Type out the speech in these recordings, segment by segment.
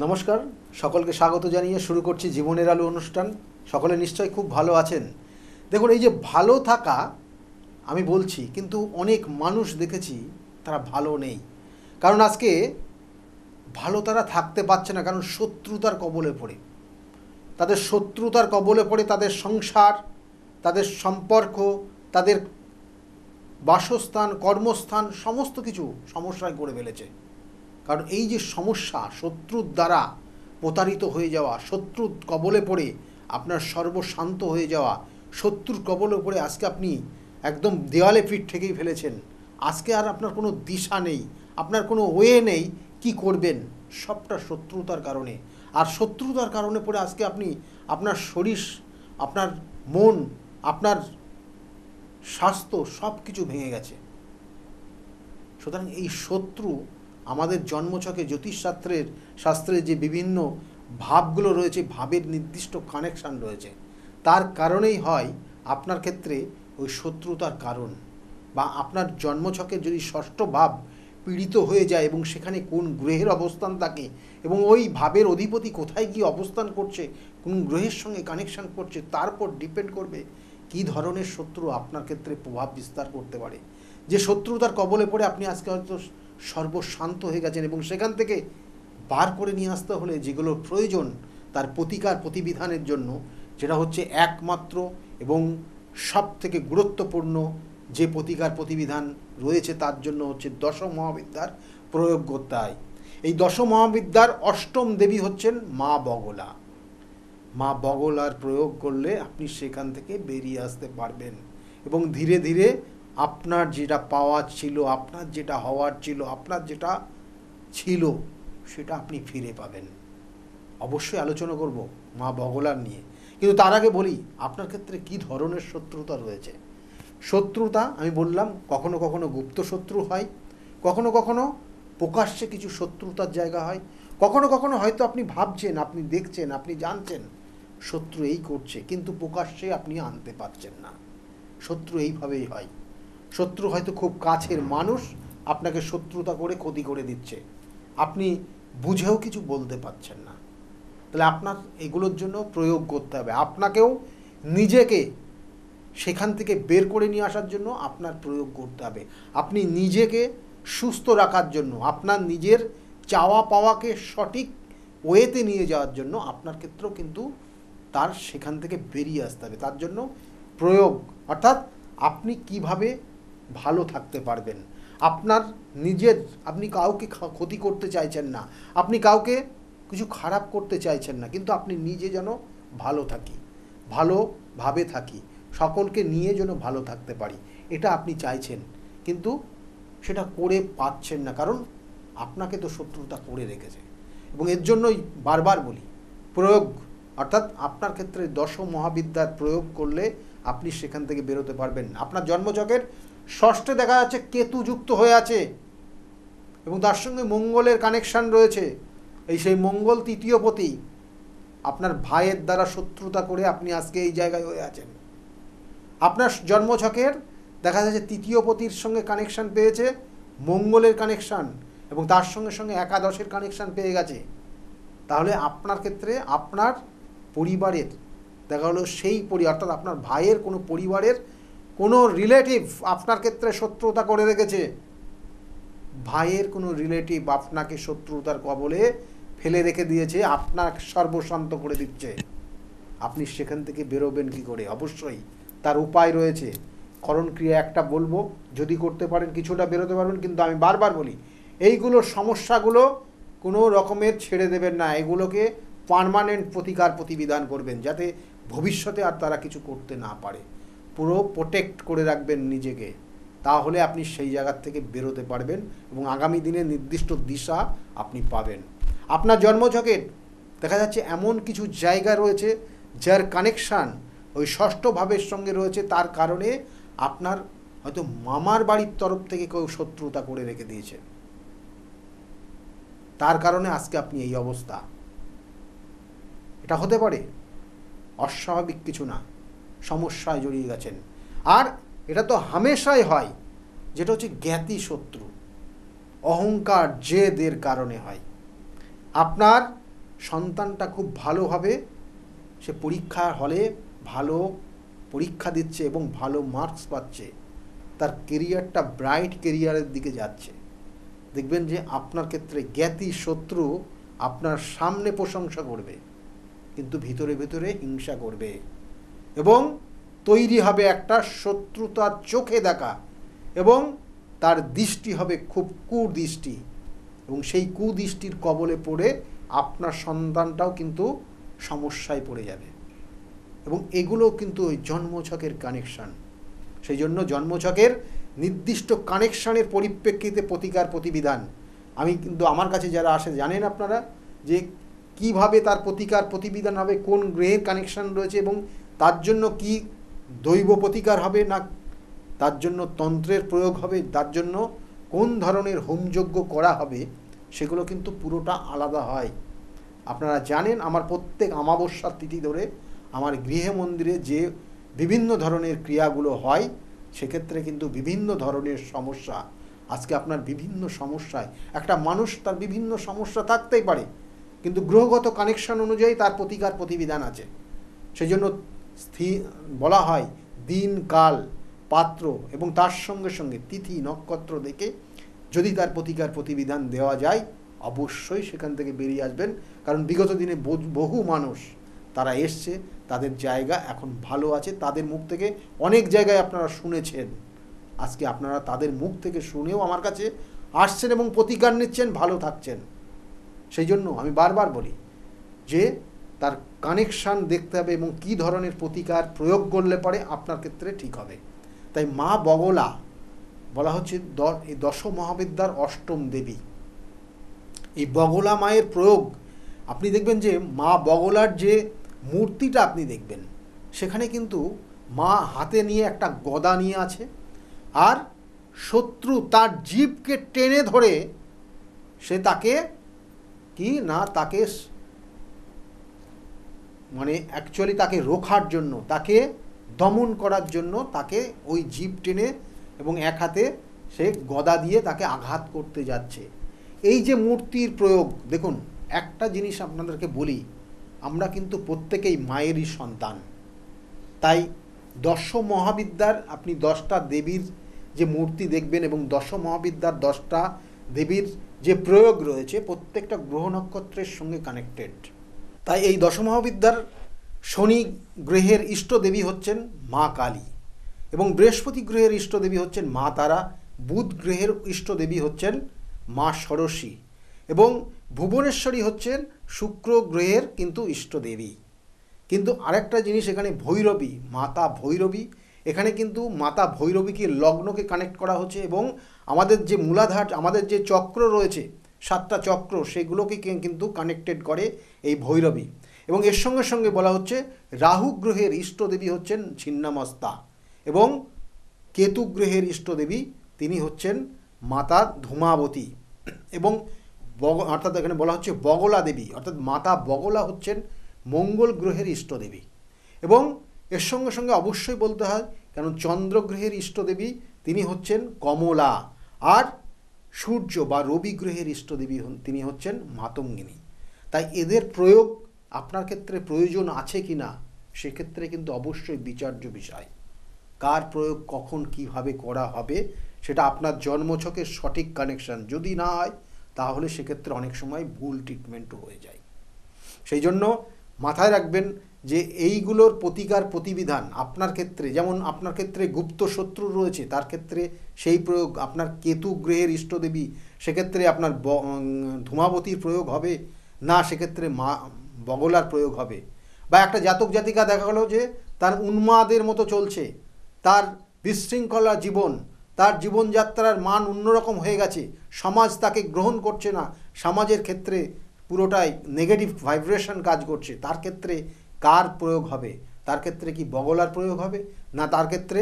নমস্কার, সকলকে স্বাগত জানিয়ে শুরু করছি জীবনের আলো অনুষ্ঠান। সকলে নিশ্চয়ই খুব ভালো আছেন। দেখুন, এই যে ভালো থাকা আমি বলছি, কিন্তু অনেক মানুষ দেখেছি তারা ভালো নেই। কারণ আজকে ভালো তারা থাকতে পারছে না, কারণ শত্রুতার কবলে পড়ে। তাদের শত্রুতার কবলে পড়ে তাদের সংসার, তাদের সম্পর্ক, তাদের বাসস্থান, কর্মস্থান সমস্ত কিছু সমস্যায় করে ফেলেছে। কারণ এই যে সমস্যা, শত্রুর দ্বারা প্রতারিত হয়ে যাওয়া, শত্রুর কবলে পড়ে আপনার সর্বশান্ত হয়ে যাওয়া, শত্রুর কবলে পড়ে আজকে আপনি একদম দেওয়ালে পিঠ ঠেকেই ফেলেছেন। আজকে আর আপনার কোনো দিশা নেই, আপনার কোনো ওয়ে নেই কি করবেন, সবটা শত্রুতার কারণে। আর শত্রুতার কারণে পড়ে আজকে আপনি আপনার শরীর, আপনার মন, আপনার স্বাস্থ্য সব কিছু ভেঙে গেছে। সুতরাং এই শত্রু আমাদের জন্মছকে শাস্ত্রের যে বিভিন্ন ভাবগুলো রয়েছে, ভাবের নির্দিষ্ট কানেকশান রয়েছে, তার কারণেই হয় আপনার ক্ষেত্রে ওই শত্রুতার কারণ। বা আপনার জন্মছকের যদি ষষ্ঠ ভাব পীড়িত হয়ে যায় এবং সেখানে কোন গ্রহের অবস্থান থাকে এবং ওই ভাবের অধিপতি কোথায় গিয়ে অবস্থান করছে, কোন গ্রহের সঙ্গে কানেকশান করছে, তার উপর ডিপেন্ড করবে কী ধরনের শত্রু আপনার ক্ষেত্রে প্রভাব বিস্তার করতে পারে। যে শত্রুতার কবলে পড়ে আপনি আজকে হয়তো সর্বশান্ত হয়ে গেছেন এবং সেখান থেকে বার করে নিয়ে আসতে হলে যেগুলোর প্রয়োজন তার প্রতিকার প্রতিবিধানের জন্য, যেটা হচ্ছে একমাত্র এবং সব থেকে গুরুত্বপূর্ণ যে প্রতিকার প্রতিবিধান রয়েছে, তার জন্য হচ্ছে দশ মহাবিদ্যার প্রয়োগ করতে হয়। এই দশ মহাবিদ্যার অষ্টম দেবী হচ্ছেন মা বগলা। মা বগলার প্রয়োগ করলে আপনি সেখান থেকে বেরিয়ে আসতে পারবেন এবং ধীরে ধীরে আপনার যেটা পাওয়ার ছিল, আপনার যেটা হওয়ার ছিল, আপনার যেটা ছিল, সেটা আপনি ফিরে পাবেন। অবশ্যই আলোচনা করব মা বগলার নিয়ে, কিন্তু তার আগে বলি আপনার ক্ষেত্রে কী ধরনের শত্রুতা রয়েছে। শত্রুতা আমি বললাম, কখনো কখনো গুপ্ত শত্রু হয়, কখনো কখনো প্রকাশ্যে কিছু শত্রুতার জায়গা হয়, কখনো কখনো হয়তো আপনি ভাবছেন, আপনি দেখছেন, আপনি জানছেন শত্রু এই করছে, কিন্তু প্রকাশ্যে আপনি আনতে পারছেন না। শত্রু এইভাবেই হয়। শত্রু হয়তো খুব কাছের মানুষ আপনাকে শত্রুতা করে ক্ষতি করে দিচ্ছে, আপনি বুঝেও কিছু বলতে পারছেন না। তাহলে আপনার এগুলোর জন্য প্রয়োগ করতে হবে। আপনাকেও নিজেকে সেখান থেকে বের করে নিয়ে আসার জন্য আপনার প্রয়োগ করতে হবে। আপনি নিজেকে সুস্থ রাখার জন্য, আপনার নিজের চাওয়া পাওয়াকে সঠিক ওয়েতে নিয়ে যাওয়ার জন্য আপনার ক্ষেত্রেও কিন্তু তার সেখান থেকে বেরিয়ে আসতে হবে। তার জন্য প্রয়োগ, অর্থাৎ আপনি কিভাবে ভালো থাকতে পারবেন। আপনার নিজের, আপনি কাউকে ক্ষতি করতে চাইছেন না, আপনি কাউকে কিছু খারাপ করতে চাইছেন না, কিন্তু আপনি নিজে যেন ভালো থাকি, ভালোভাবে থাকি, সকলকে নিয়ে যেন ভালো থাকতে পারি, এটা আপনি চাইছেন, কিন্তু সেটা করে পাচ্ছেন না, কারণ আপনাকে তো শত্রুতা করে রেখেছে। এবং এর জন্যই বারবার বলি প্রয়োগ, অর্থাৎ আপনার ক্ষেত্রে দশ মহাবিদ্যার প্রয়োগ করলে আপনি সেখান থেকে বেরোতে পারবেন। আপনার জন্মছকের ষষ্ঠে দেখা যাচ্ছে কেতু যুক্ত হয়ে আছে এবং তার সঙ্গে মঙ্গলের কানেকশান রয়েছে। সেই মঙ্গল তৃতীয়পতি, আপনার ভাইয়ের দ্বারা শত্রুতা করে আপনি আজকে এই জায়গায় হয়ে আছেন। আপনার জন্মছকের দেখা যাচ্ছে তৃতীয়পতির সঙ্গে কানেকশান পেয়েছে, মঙ্গলের কানেকশান, এবং তার সঙ্গে সঙ্গে একাদশের কানেকশান পেয়ে গেছে। তাহলে আপনার ক্ষেত্রে আপনার পরিবারের দেখা হলো সেই অর্থাৎ আপনার ভাইয়ের কোনো পরিবারের কোনো রিলেটিভ আপনার ক্ষেত্রে শত্রুতা করে রেখেছে। ভাইয়ের কোনো রিলেটিভ আপনাকে শত্রুতার কবলে ফেলে রেখে দিয়েছে, আপনার সর্বশান্ত করে দিচ্ছে। আপনি সেখান থেকে বেরোবেন কী করে? অবশ্যই তার উপায় রয়েছে। করণক্রিয়া একটা বলবো, যদি করতে পারেন কিছুটা বেরোতে পারবেন, কিন্তু আমি বারবার বলি এইগুলো সমস্যাগুলো কোনো রকমের ছেড়ে দেবেন না, এগুলোকে পার্মানেন্ট প্রতিকার প্রতিবিধান করবেন, যাতে ভবিষ্যতে আর তারা কিছু করতে না পারে। পুরো প্রোটেক্ট করে রাখবেন নিজেকে, তাহলে আপনি সেই জায়গার থেকে বেরোতে পারবেন এবং আগামী দিনে নির্দিষ্ট দিশা আপনি পাবেন। আপনার জন্মছকের দেখা যাচ্ছে এমন কিছু জায়গা রয়েছে যার কানেকশান ওই ষষ্ঠ ভাবের সঙ্গে রয়েছে, তার কারণে আপনার হয়তো মামার বাড়ির তরফ থেকে কেউ শত্রুতা করে রেখে দিয়েছে, তার কারণে আজকে আপনি এই অবস্থা। এটা হতে পারে, অস্বাভাবিক কিছু না, সমস্যায় জড়িয়ে গেছেন। আর এটা তো হামেশাই হয়, যেটা হচ্ছে জ্ঞাতি শত্রু, অহংকার জেদের কারণে হয়। আপনার সন্তানটা খুব ভালোভাবে সে পরীক্ষা হলে ভালো পরীক্ষা দিচ্ছে এবং ভালো মার্কস পাচ্ছে, তার কেরিয়ারটা ব্রাইট কেরিয়ারের দিকে যাচ্ছে, দেখবেন যে আপনার ক্ষেত্রে জ্ঞাতি শত্রু আপনার সামনে প্রশংসা করবে কিন্তু ভিতরে ভিতরে হিংসা করবে এবং তৈরি হবে একটা শত্রুতার চোখে দেখা এবং তার দৃষ্টি হবে খুব কুদৃষ্টি এবং সেই কুদৃষ্টির কবলে পড়ে আপনার সন্তানটাও কিন্তু সমস্যায় পড়ে যাবে এবং এগুলো কিন্তু ওই জন্মছকের কানেকশান। সেই জন্য জন্মছকের নির্দিষ্ট কানেকশানের পরিপ্রেক্ষিতে প্রতিকার প্রতিবিধান আমি কিন্তু আমার কাছে যারা আসে জানেন আপনারা যে কিভাবে তার প্রতিকার প্রতিবিধান হবে, কোন গ্রহের কানেকশান রয়েছে এবং তার জন্য কি দৈব প্রতিকার হবে না তার জন্য তন্ত্রের প্রয়োগ হবে, তার জন্য কোন ধরনের হোমযজ্ঞ করা হবে, সেগুলো কিন্তু পুরোটা আলাদা হয়। আপনারা জানেন আমার প্রত্যেক অমাবস্যার তিথি ধরে আমার গৃহে মন্দিরে যে বিভিন্ন ধরনের ক্রিয়াগুলো হয় সেক্ষেত্রে কিন্তু বিভিন্ন ধরনের সমস্যা, আজকে আপনার বিভিন্ন সমস্যায় একটা মানুষ তার বিভিন্ন সমস্যা থাকতেই পারে কিন্তু গ্রহগত কানেকশন অনুযায়ী তার প্রতিকার প্রতিবিধান আছে। সেই জন্য বলা হয় দিন কাল পাত্র এবং তার সঙ্গে সঙ্গে তিথি নক্ষত্র দেখে যদি তার প্রতিকার প্রতিবিধান দেওয়া যায় অবশ্যই সেখান থেকে বেরিয়ে আসবেন, কারণ বিগত দিনে বহু মানুষ তারা এসছে, তাদের জায়গা এখন ভালো আছে, তাদের মুখ থেকে অনেক জায়গায় আপনারা শুনেছেন, আজকে আপনারা তাদের মুখ থেকে শুনেও আমার কাছে আসছেন এবং প্রতিকার নিচ্ছেন, ভালো থাকছেন। সেই জন্য আমি বারবার বলি যে তার কানেকশান দেখতে হবে এবং কী ধরনের প্রতিকার প্রয়োগ করলে পরে আপনার ক্ষেত্রে ঠিক হবে। তাই মা বগলা বলা হচ্ছে এই দশ মহাবিদ্যার অষ্টম দেবী। এই বগলা মায়ের প্রয়োগ আপনি দেখবেন যে মা বগলার যে মূর্তিটা আপনি দেখবেন সেখানে কিন্তু মা হাতে নিয়ে একটা গদা নিয়ে আছে আর শত্রু তার জিভকে টেনে ধরে সে তাকে কি না তাকে মানে অ্যাকচুয়ালি তাকে রোখার জন্য, তাকে দমন করার জন্য তাকে ওই জিভ টেনে এবং এক হাতে সে গদা দিয়ে তাকে আঘাত করতে যাচ্ছে। এই যে মূর্তির প্রয়োগ দেখুন, একটা জিনিস আপনাদেরকে বলি, আমরা কিন্তু প্রত্যেকেই মায়েরই সন্তান। তাই দশ মহাবিদ্যার আপনি 10টা দেবীর যে মূর্তি দেখবেন এবং দশ মহাবিদ্যার 10টা দেবীর যে প্রয়োগ রয়েছে প্রত্যেকটা গ্রহ নক্ষত্রের সঙ্গে কানেক্টেড। তাই এই দশ মহাবিদ্যার শনি গ্রহের ইষ্ট দেবী হচ্ছেন মা কালী এবং বৃহস্পতি গ্রহের ইষ্ট দেবী হচ্ছেন মা তারা, বুধ গ্রহের ইষ্ট দেবী হচ্ছেন মা ষোড়শী এবং ভুবনেশ্বরী হচ্ছেন শুক্র গ্রহের কিন্তু ইষ্ট দেবী। কিন্তু আরেকটা জিনিস এখানে ভৈরবী, মাতা ভৈরবী, এখানে কিন্তু মাতা ভৈরবীকে লগ্নকে কানেক্ট করা হচ্ছে এবং আমাদের যে মূলাধার আমাদের যে চক্র রয়েছে 7টা চক্র সেগুলোকে কিন্তু কানেক্টেড করে এই ভৈরবী এবং এর সঙ্গে সঙ্গে বলা হচ্ছে রাহু গ্রহের ইষ্ট দেবী হচ্ছেন ছিন্নামস্তা এবং কেতু গ্রহের ইষ্ট দেবী তিনি হচ্ছেন মাতা ধূমাবতী এবং অর্থাৎ এখানে বলা হচ্ছে বগলা দেবী অর্থাৎ মাতা বগলা হচ্ছেন মঙ্গল গ্রহের ইষ্ট দেবী এবং এর সঙ্গে সঙ্গে অবশ্যই বলতে হয় কারণ চন্দ্র গ্রহের ইষ্ট দেবী তিনি হচ্ছেন কমলা আর সূর্য বা রবি গ্রহের ইষ্ট দেবী তিনি হচ্ছেন মাতঙ্গিনী। তাই এদের প্রয়োগ আপনার ক্ষেত্রে প্রয়োজন আছে কি না সেক্ষেত্রে কিন্তু অবশ্যই বিচার্য বিষয়। কার প্রয়োগ কখন কিভাবে করা হবে সেটা আপনার জন্মছকের সঠিক কানেকশান যদি না হয় তাহলে সেক্ষেত্রে অনেক সময় ভুল ট্রিটমেন্টও হয়ে যায়। সেই জন্য মাথায় রাখবেন যে এইগুলোর প্রতিকার প্রতিবিধান আপনার ক্ষেত্রে, যেমন আপনার ক্ষেত্রে গুপ্ত শত্রু রয়েছে তার ক্ষেত্রে সেই প্রয়োগ, আপনার কেতু গ্রহের ইষ্টদেবী সেক্ষেত্রে আপনার ধূমাবতীর প্রয়োগ হবে না, সেক্ষেত্রে মা বগলার প্রয়োগ হবে। বা একটা জাতক জাতিকা দেখা গেল যে তার উন্মাদের মতো চলছে, তার বিশৃঙ্খলা জীবন, তার জীবনযাত্রার মান অন্যরকম হয়ে গেছে, সমাজ তাকে গ্রহণ করছে না, সমাজের ক্ষেত্রে পুরোটাই নেগেটিভ ভাইব্রেশন কাজ করছে, তার ক্ষেত্রে কার প্রয়োগ হবে? তার ক্ষেত্রে কি বগলার প্রয়োগ হবে না তার ক্ষেত্রে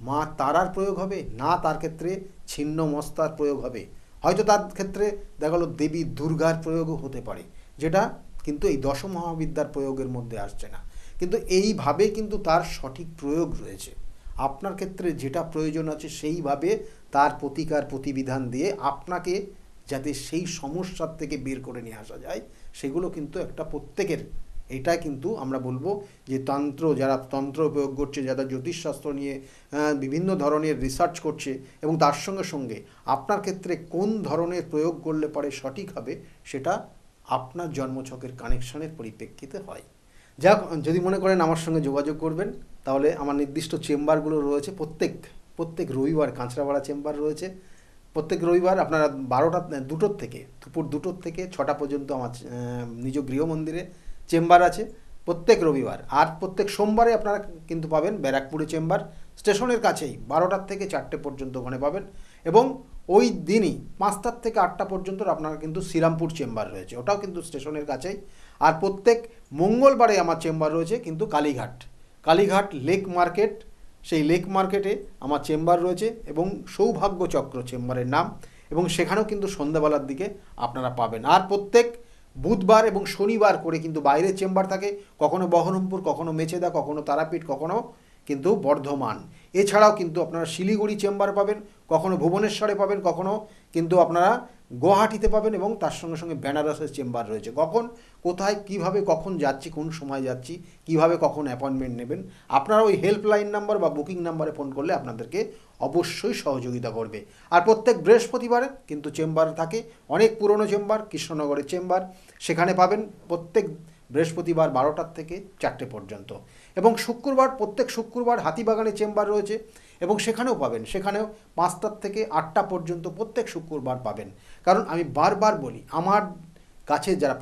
মা তারার প্রয়োগ হবে না তার ক্ষেত্রে ছিন্ন মস্তার প্রয়োগ হবে? হয়তো তার ক্ষেত্রে দেখা গেল দেবী দুর্গার প্রয়োগও হতে পারে, যেটা কিন্তু এই দশ মহাবিদ্যার প্রয়োগের মধ্যে আসছে না। কিন্তু এইভাবে কিন্তু তার সঠিক প্রয়োগ রয়েছে। আপনার ক্ষেত্রে যেটা প্রয়োজন আছে সেইভাবে তার প্রতিকার প্রতিবিধান দিয়ে আপনাকে যাতে সেই সমস্যার থেকে বের করে নিয়ে আসা যায় সেগুলো কিন্তু একটা প্রত্যেকের, এটাই কিন্তু আমরা বলবো যে যারা তন্ত্র প্রয়োগ করছে, যারা জ্যোতিষশাস্ত্র নিয়ে বিভিন্ন ধরনের রিসার্চ করছে, এবং তার সঙ্গে সঙ্গে আপনার ক্ষেত্রে কোন ধরনের প্রয়োগ করলে পরে সঠিক হবে সেটা আপনার জন্মছকের কানেকশনের পরিপ্রেক্ষিতে হয়। যাক, যদি মনে করেন আমার সঙ্গে যোগাযোগ করবেন, তাহলে আমার নির্দিষ্ট চেম্বারগুলো রয়েছে প্রত্যেক রবিবার কাঁচরাপাড়া চেম্বার রয়েছে। প্রত্যেক রবিবার আপনারা 2টোর থেকে দুপুর 2টোর থেকে 6টা পর্যন্ত আমার নিজ গৃহমন্দিরে চেম্বার আছে প্রত্যেক রবিবার। আর প্রত্যেক সোমবারে আপনারা কিন্তু পাবেন ব্যারাকপুরে চেম্বার, স্টেশনের কাছেই 12টার থেকে 4টে পর্যন্ত ওখানে পাবেন। এবং ওই দিনই 5টার থেকে 8টা পর্যন্ত আপনারা কিন্তু শ্রীরামপুর চেম্বার রয়েছে, ওটাও কিন্তু স্টেশনের কাছেই। আর প্রত্যেক মঙ্গলবারে আমার চেম্বার রয়েছে কিন্তু কালীঘাট লেক মার্কেট, সেই লেক মার্কেটে আমার চেম্বার রয়েছে, এবং সৌভাগ্য চক্র চেম্বারের নাম, এবং সেখানেও কিন্তু সন্ধ্যাবেলার দিকে আপনারা পাবেন। আর প্রত্যেক বুধবার এবং শনিবার করে কিন্তু বাইরের চেম্বার থাকে, কখনো বহরমপুর, কখনো মেচেদা, কখনো তারাপীঠ, কখনো কিন্তু বর্ধমান। এছাড়াও কিন্তু আপনারা শিলিগুড়ি চেম্বার পাবেন, কখনো ভুবনেশ্বরে পাবেন, কখনো কিন্তু আপনারা গুয়াহাটিতে পাবেন, এবং তার সঙ্গে সঙ্গে বেনারসের চেম্বার রয়েছে। কখন কোথায় কিভাবে কখন যাচ্ছি, কোন সময় যাচ্ছি, কিভাবে কখন অ্যাপয়েন্টমেন্ট নেবেন, আপনারা ওই হেল্পলাইন নাম্বার বা বুকিং নাম্বারে ফোন করলে আপনাদেরকে অবশ্যই সহযোগিতা করবে। আর প্রত্যেক বৃহস্পতিবারে কিন্তু চেম্বার থাকে, অনেক পুরনো চেম্বার, কৃষ্ণনগরের চেম্বার, সেখানে পাবেন প্রত্যেক বৃহস্পতিবার 12টার থেকে 4টে পর্যন্ত। এবং প্রত্যেক শুক্রবার হাতিবাগানে চেম্বার রয়েছে, এবং সেখানেও পাবেন, সেখানেও 5টার থেকে 8টা পর্যন্ত প্রত্যেক শুক্রবার পাবেন। কারণ আমি বারবার বলি, আমার কাছে যারা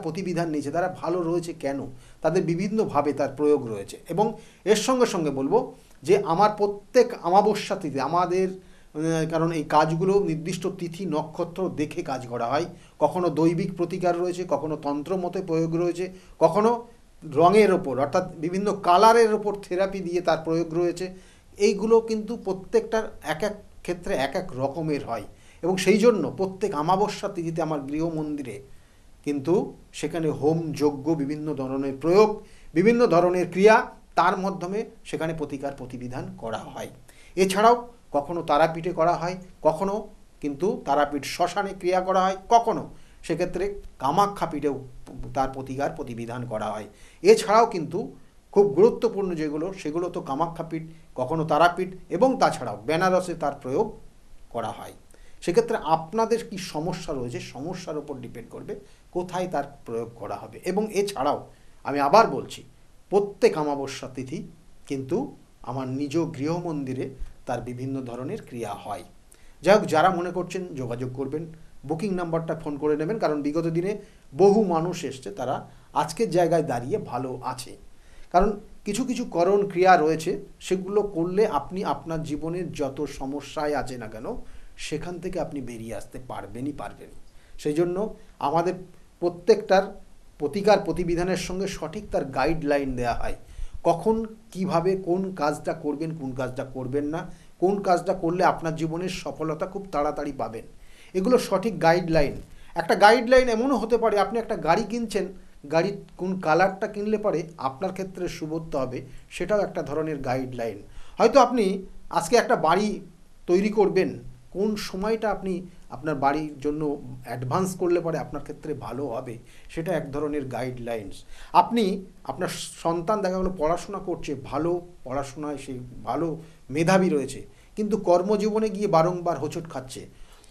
প্রতিবিধান নিয়েছে তারা ভালো রয়েছে কেন, তাদের বিভিন্নভাবে তার প্রয়োগ রয়েছে। এবং এর সঙ্গে সঙ্গে বলবো যে আমার প্রত্যেক অমাবস্যা তিথি আমাদের, কারণ এই কাজগুলো নির্দিষ্ট তিথি নক্ষত্র দেখে কাজ করা হয়, কখনো দৈবিক প্রতিকার রয়েছে, কখনো তন্ত্র মতে প্রয়োগ রয়েছে, কখনো রঙের ওপর অর্থাৎ বিভিন্ন কালারের ওপর থেরাপি দিয়ে তার প্রয়োগ রয়েছে। এইগুলো কিন্তু প্রত্যেকটার এক এক ক্ষেত্রে এক এক রকমের হয়, এবং সেই জন্য প্রত্যেক অমাবস্যা তিথিতে আমার গৃহমন্দিরে কিন্তু সেখানে হোম যজ্ঞ, বিভিন্ন ধরনের প্রয়োগ, বিভিন্ন ধরনের ক্রিয়া, তার মাধ্যমে সেখানে প্রতিবিধান করা হয়। এছাড়াও কখনো তারাপীঠে করা হয়, কখনো কিন্তু তারাপীঠ শ্মশানে ক্রিয়া করা হয়, কখনো সেক্ষেত্রে কামাখ্যা পীঠেও তার প্রতিবিধান করা হয়। এছাড়াও কিন্তু খুব গুরুত্বপূর্ণ যেগুলো, সেগুলো তো কামাখ্যা পীঠ, কখনো তারাপীঠ, এবং তাছাড়াও বেনারসে তার প্রয়োগ করা হয়। সেক্ষেত্রে আপনাদের কি সমস্যা রয়েছে, সমস্যার ওপর ডিপেন্ড করবে কোথায় তার প্রয়োগ করা হবে। এবং এছাড়াও আমি আবার বলছি, প্রত্যেক অমাবস্যা তিথি কিন্তু আমার নিজ গৃহমন্দিরে তার বিভিন্ন ধরনের ক্রিয়া হয়। যাই হোক, যারা মনে করছেন যোগাযোগ করবেন, বুকিং নাম্বারটা ফোন করে নেবেন, কারণ বিগত দিনে বহু মানুষ এসছে, তারা আজকের জায়গায় দাঁড়িয়ে ভালো আছে। কারণ কিছু কিছু করণ ক্রিয়া রয়েছে, সেগুলো করলে আপনি আপনার জীবনের যত সমস্যায় আছে না কেন সেখান থেকে আপনি বেরিয়ে আসতে পারবেন। সেই জন্য আমাদের প্রত্যেকটার প্রতিবিধানের সঙ্গে সঠিক তার গাইডলাইন দেওয়া হয়, কখন কিভাবে কোন কাজটা করবেন, কোন কাজটা করবেন না, কোন কাজটা করলে আপনার জীবনের সফলতা খুব তাড়াতাড়ি পাবেন, এগুলো সঠিক গাইডলাইন। একটা গাইডলাইন এমনও হতে পারে, আপনি একটা গাড়ি কিনছেন, গাড়ির কোন কালারটা কিনলে পরে আপনার ক্ষেত্রে শুভত্ব হবে, সেটাও একটা ধরনের গাইডলাইন। হয়তো আপনি আজকে একটা বাড়ি তৈরি করবেন, কোন সময়টা আপনি আপনার বাড়ির জন্য অ্যাডভান্স করলে পরে আপনার ক্ষেত্রে ভালো হবে, সেটা এক ধরনের গাইডলাইন্স। আপনি আপনার সন্তান দেখা গেলো পড়াশোনা করছে, ভালো পড়াশোনায় সে ভালো মেধাবী রয়েছে, কিন্তু কর্মজীবনে গিয়ে বারংবার হোঁচট খাচ্ছে,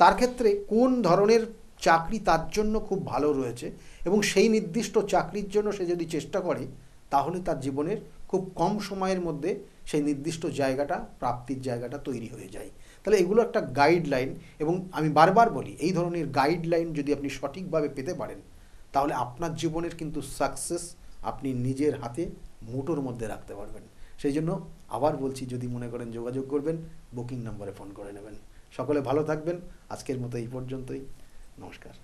তার ক্ষেত্রে কোন ধরনের চাকরি তার জন্য খুব ভালো রয়েছে, এবং সেই নির্দিষ্ট চাকরির জন্য সে যদি চেষ্টা করে, তাহলে তার জীবনের খুব কম সময়ের মধ্যে সেই নির্দিষ্ট জায়গাটা, প্রাপ্তির জায়গাটা তৈরি হয়ে যায়। তাহলে এগুলো একটা গাইডলাইন, এবং আমি বারবার বলি, এই ধরনের গাইডলাইন যদি আপনি সঠিকভাবে পেতে পারেন, তাহলে আপনার জীবনের কিন্তু সাকসেস আপনি নিজের হাতে মুঠোর মধ্যে রাখতে পারবেন। সেই জন্য আবার বলছি, যদি মনে করেন যোগাযোগ করবেন, বুকিং নম্বরে ফোন করে নেবেন। সকলে ভালো থাকবেন। আজকের মতো এই পর্যন্তই। নমস্কার।